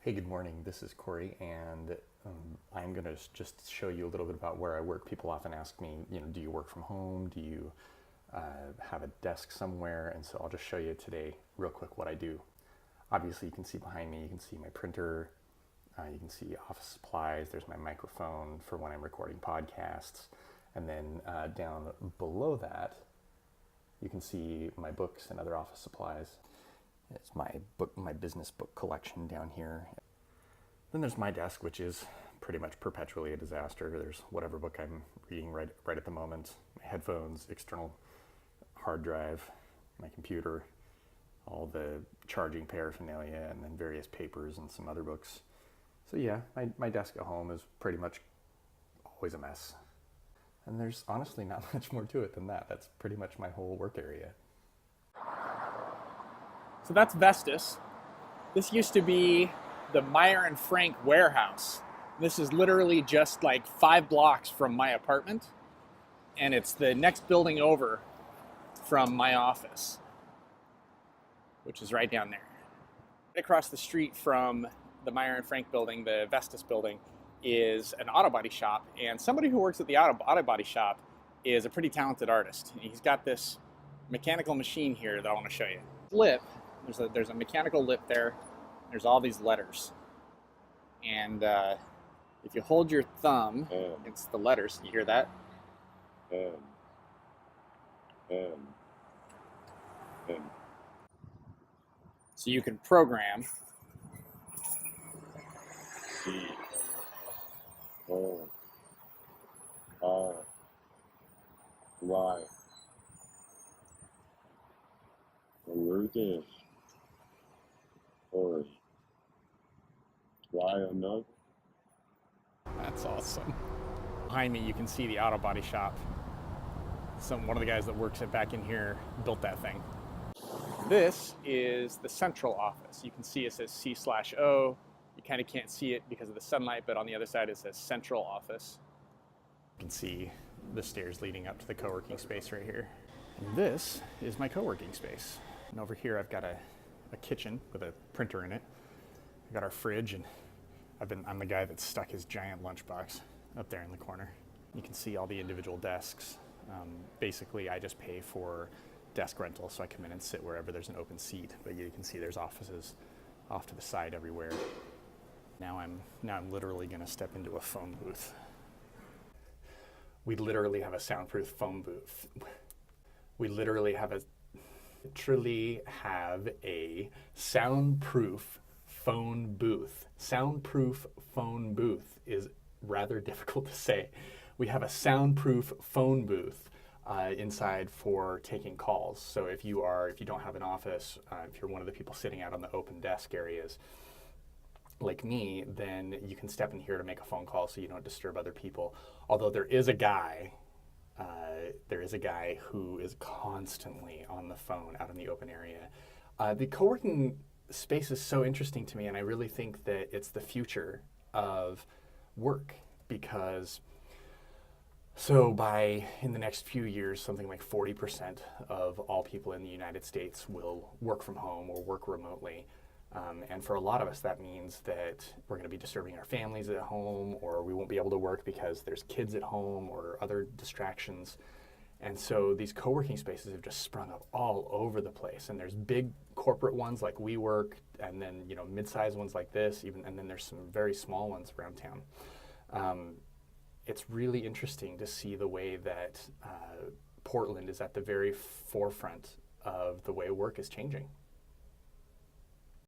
Hey, good morning. This is Corey, and I'm going to just show you a little bit about where I work. People often ask me, do you work from home? Do you have a desk somewhere? And so I'll just show you today, real quick, what I do. Obviously, you can see behind me, you can see my printer, you can see office supplies. There's my microphone for when I'm recording podcasts. And then down below that, you can see my books and other office supplies. It's my business book collection down here. Then there's my desk, which is pretty much perpetually a disaster. There's whatever book I'm reading right at the moment, my headphones, external hard drive, my computer, all the charging paraphernalia, and then various papers and some other books. So yeah, my desk at home is pretty much always a mess. And there's honestly not much more to it than that. That's pretty much my whole work area. So that's Vestas. This used to be the Meyer and Frank warehouse. This is literally just like 5 blocks from my apartment, and it's the next building over from my office, which is right down there. Right across the street from the Meyer and Frank building, the Vestas building, is an auto body shop, and somebody who works at the auto body shop is a pretty talented artist. He's got this mechanical machine here that I want to show you. Lip. There's a mechanical lip there. There's all these letters. And if you hold your thumb against the letters, you hear that? M, M, M. So you can program C, O, R, Y. The word is Corey. Try another. That's awesome. Behind me, you can see the auto body shop. One of the guys that works back in here built that thing. This is the central office. You can see it says C/O. You kind of can't see it because of the sunlight, but on the other side it says central office. You can see the stairs leading up to the co-working space right here. And this is my co-working space. And over here I've got a kitchen with a printer in it. I've got our fridge, and I'm the guy that stuck his giant lunchbox up there in the corner. You can see all the individual desks. Basically, I just pay for desk rental, so I come in and sit wherever there's an open seat. But you can see there's offices off to the side everywhere. Now I'm literally going to step into a phone booth. We literally have a soundproof phone booth. We literally have a soundproof phone booth. Soundproof phone booth is rather difficult to say. We have a soundproof phone booth inside for taking calls. So if you don't have an office, if you're one of the people sitting out on the open desk areas like me, then you can step in here to make a phone call so you don't disturb other people. Although there is a guy who is constantly on the phone out in the open area. The co-working space is so interesting to me, and I really think that it's the future of work, because in the next few years, something like 40% of all people in the United States will work from home or work remotely. And for a lot of us, that means that we're going to be disturbing our families at home, or we won't be able to work because there's kids at home or other distractions. And so these co-working spaces have just sprung up all over the place. And there's big corporate ones like WeWork, and then mid-sized ones like this, and then there's some very small ones around town. It's really interesting to see the way that Portland is at the very forefront of the way work is changing.